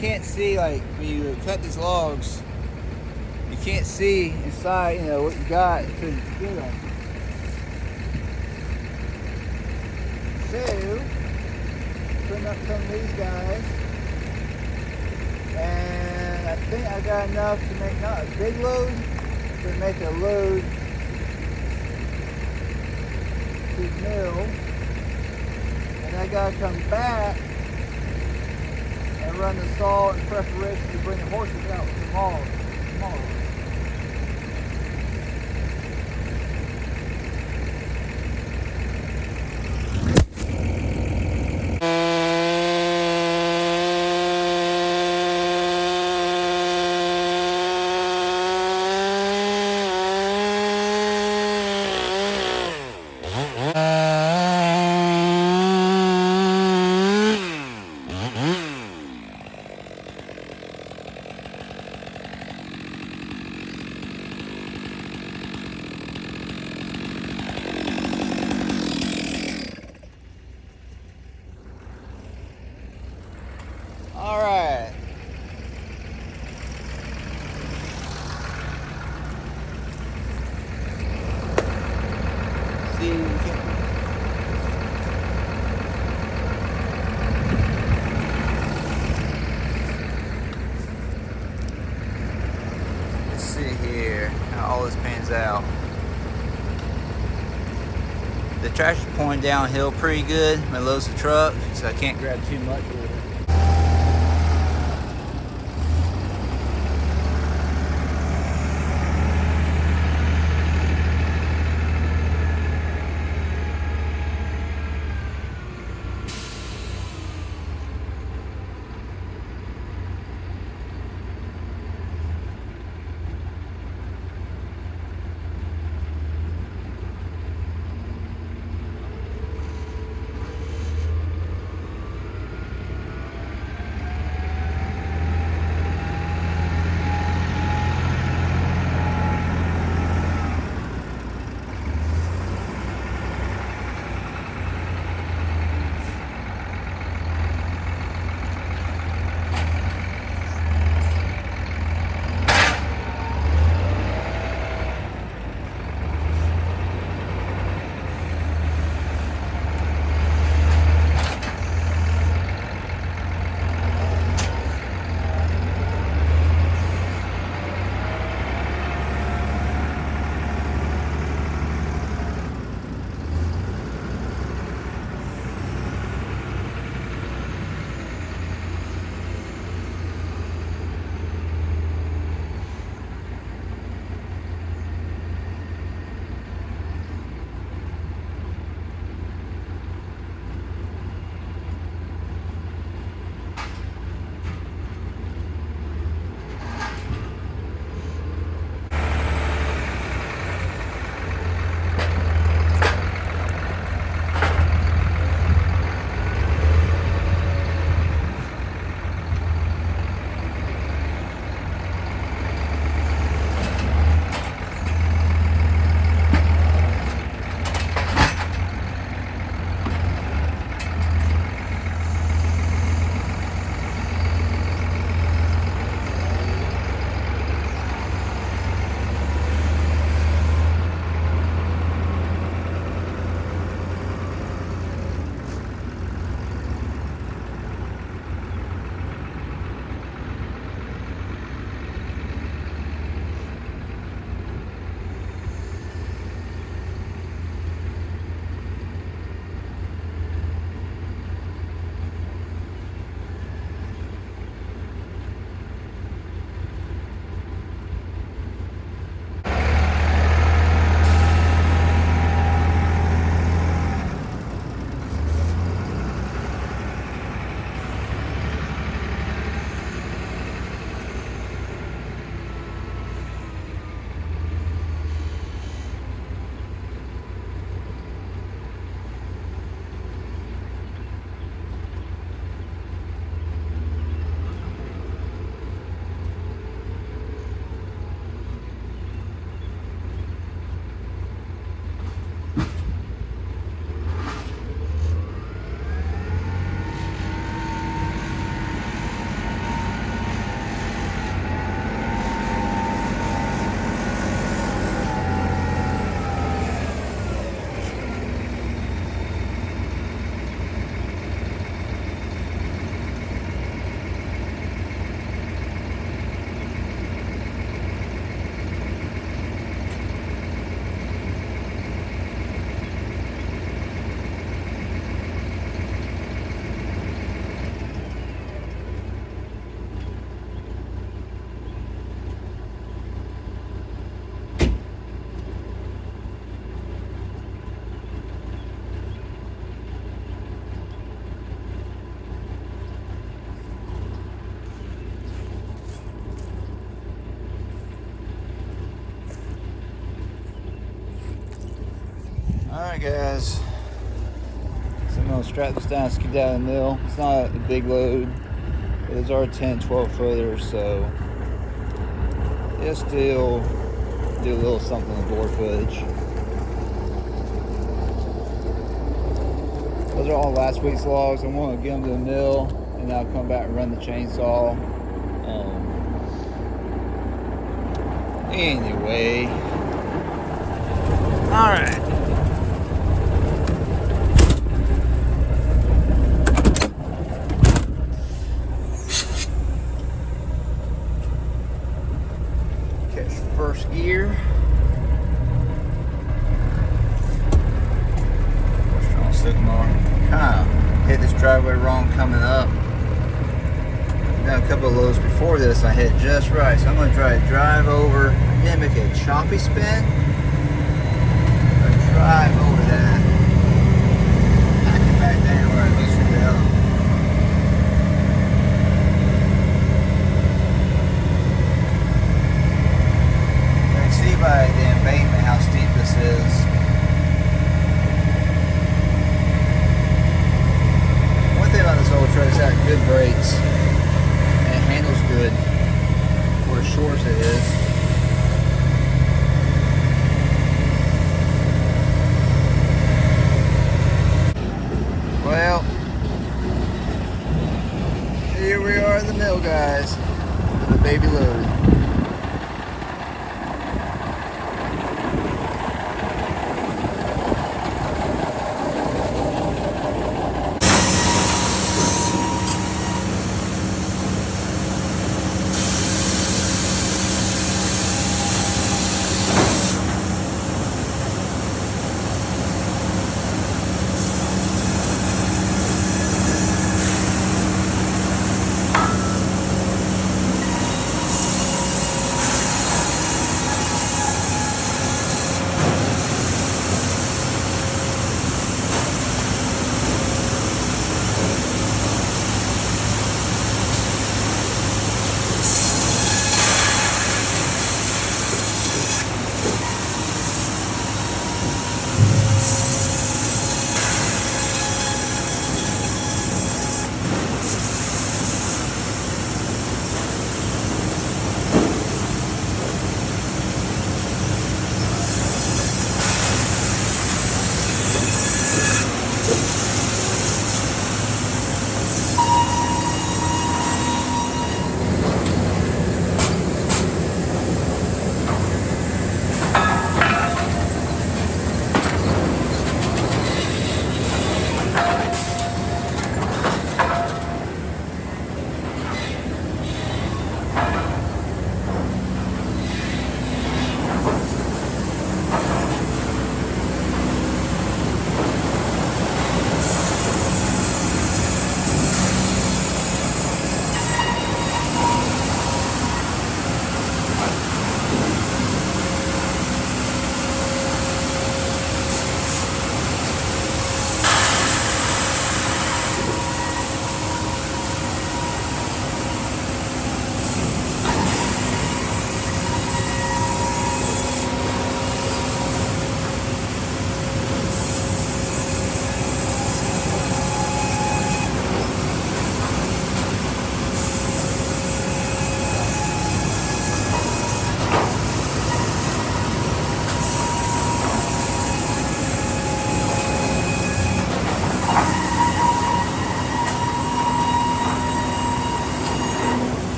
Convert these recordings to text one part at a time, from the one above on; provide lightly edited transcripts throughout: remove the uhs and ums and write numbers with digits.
can't see, like, when you cut these logs, you can't see inside, you know, what you got until you get them. So, putting up some of these guys, and I think I got enough to make not a big load, but make a load to the mill. And I gotta come back and run the saw in preparation to bring the horses out tomorrow. All right. See, we can. Let's see here how all this pans out. The tractor's pouring downhill pretty good. My load's the truck, so I can't grab too much with it. Alright guys, so I'm going to strap this down and skip down the mill. It's not a big load, but those are 10, 12 footers, so it'll still do a little something on the board footage. Those are all last week's logs. I'm going to get them to the mill and then I'll come back and run the chainsaw. Anyway, alright. Catch first gear. Strong sycamore. Kind of hit this driveway wrong coming up. Done a couple of loads before this, I hit just right, so I'm going to try to drive over, again make a choppy spin, or drive over that, back it back down where it loosened it up. You can see by the embankment how steep this is. One thing about this old truck is it's got good brakes. Handles good for as short as it is. Well, here we are at the mill, guys, with the baby load.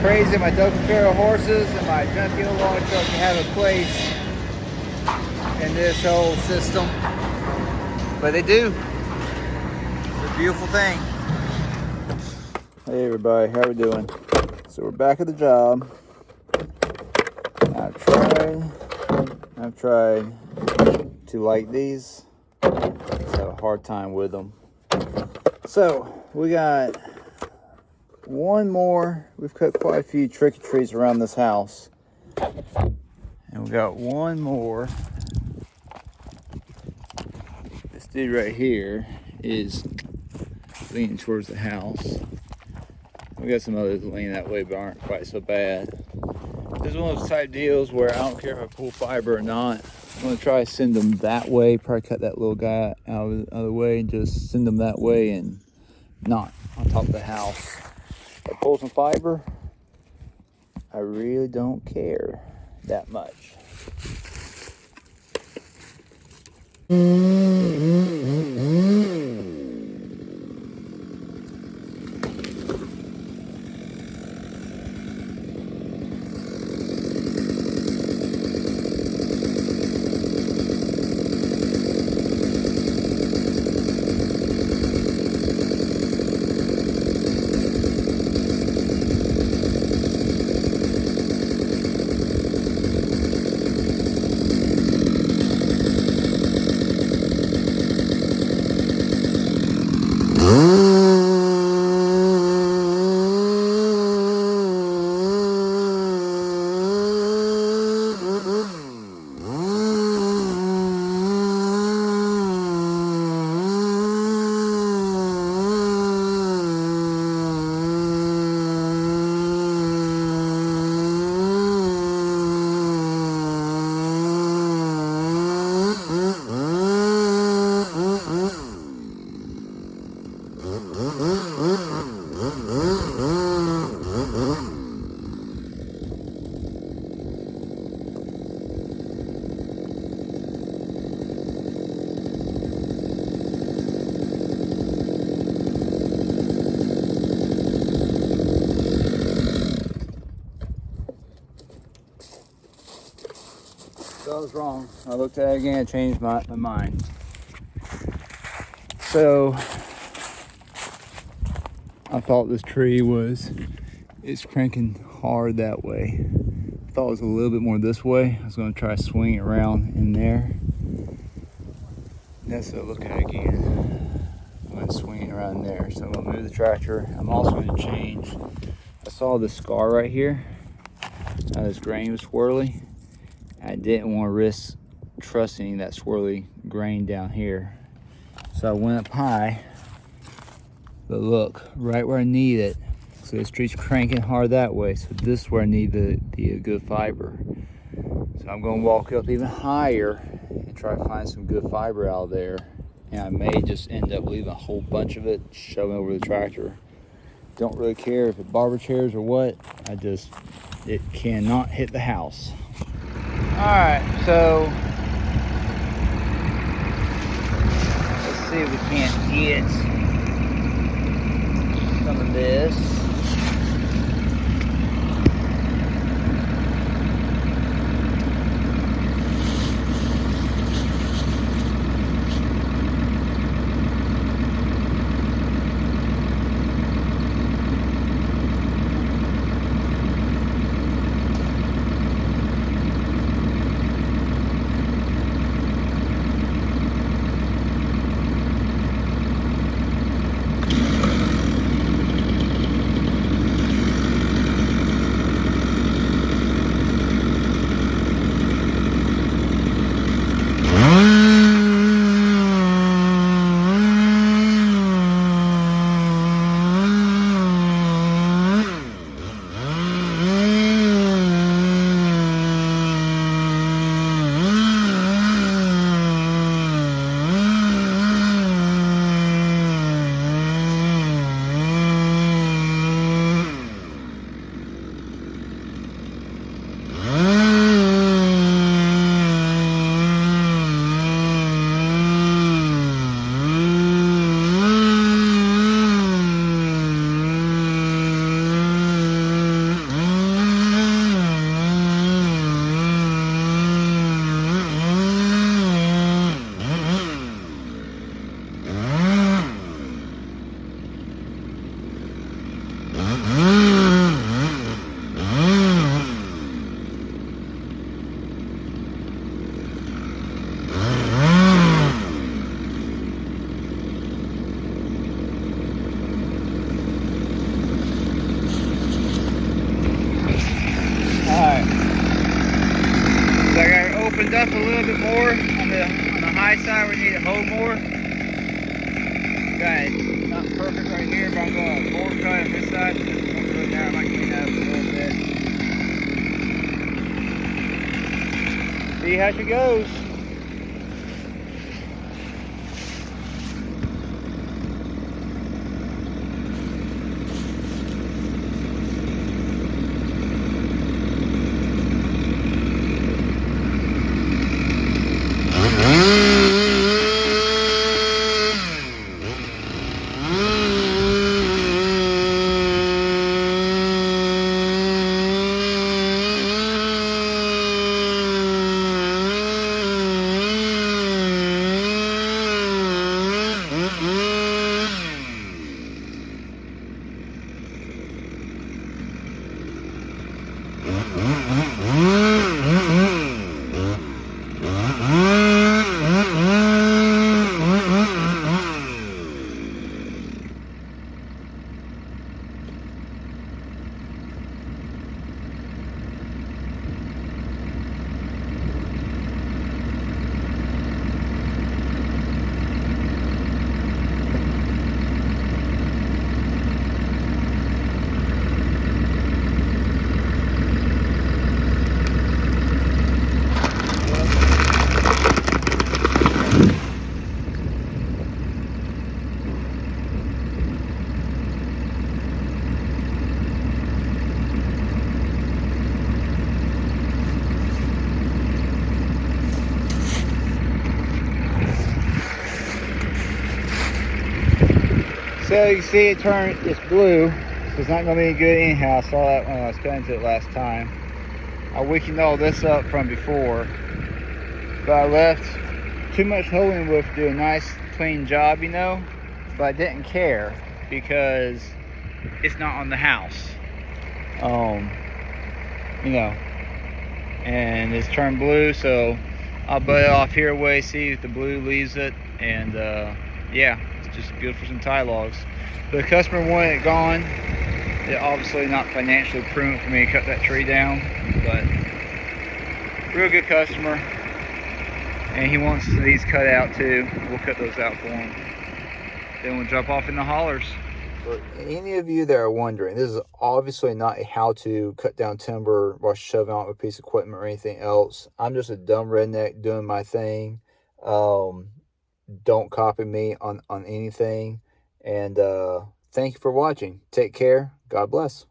crazy my double barrel horses and my junky old log truck to have a place in this whole system. But they do. It's a beautiful thing. Hey everybody, how we doing? So we're back at the job. I've tried to light these. I have a hard time with them. So we got one more. We've cut quite a few tricky trees around this house. And we got one more. This dude right here is leaning towards the house. We got some others leaning that way but aren't quite so bad. This is one of those type deals where I don't care if I pull fiber or not. I'm gonna try to send them that way, probably cut that little guy out of the way and just send them that way and not on top of the house. If I pull some fiber, I really don't care that much. So I was wrong. I looked at it again and changed my mind. So I thought this tree it's cranking hard that way. I thought it was a little bit more this way. I was going to try to swing it around in there. That's what I look at it again. I'm going to swing it around there. So I'm going to move the tractor. I'm also going to change. I saw this scar right here. Now this grain was swirly. I didn't want to risk trusting that swirly grain down here. So I went up high, but look, right where I need it. So this tree's cranking hard that way. So this is where I need the good fiber. So I'm gonna walk up even higher and try to find some good fiber out there. And I may just end up leaving a whole bunch of it shoving over the tractor. Don't really care if it's barber chairs or what. It cannot hit the house. All right, so let's see if we can't get some of this. bit more on the high side. We need to hold more. Got it not perfect right here, but I'm going to board cut on this side. Just one foot there. I might clean that up a little bit. See how she goes. So you can see it's blue, so it's not going to be any good anyhow. I saw that when I was cutting to it last time. I weakened all this up from before, but I left too much holding wood to do a nice clean job, you know, but I didn't care because it's not on the house, you know, and it's turned blue, so I'll butt it off here away, see if the blue leaves it, and yeah, it's just good for some tie logs. The customer wanted it gone. It obviously not financially prudent for me to cut that tree down, but real good customer, and he wants these cut out too. We'll cut those out for him. Then we'll jump off in the hollers. For any of you that are wondering, this is obviously not a how to cut down timber while shoving out a piece of equipment or anything else. I'm just a dumb redneck doing my thing. Don't copy me on anything. And thank you for watching. Take care. God bless.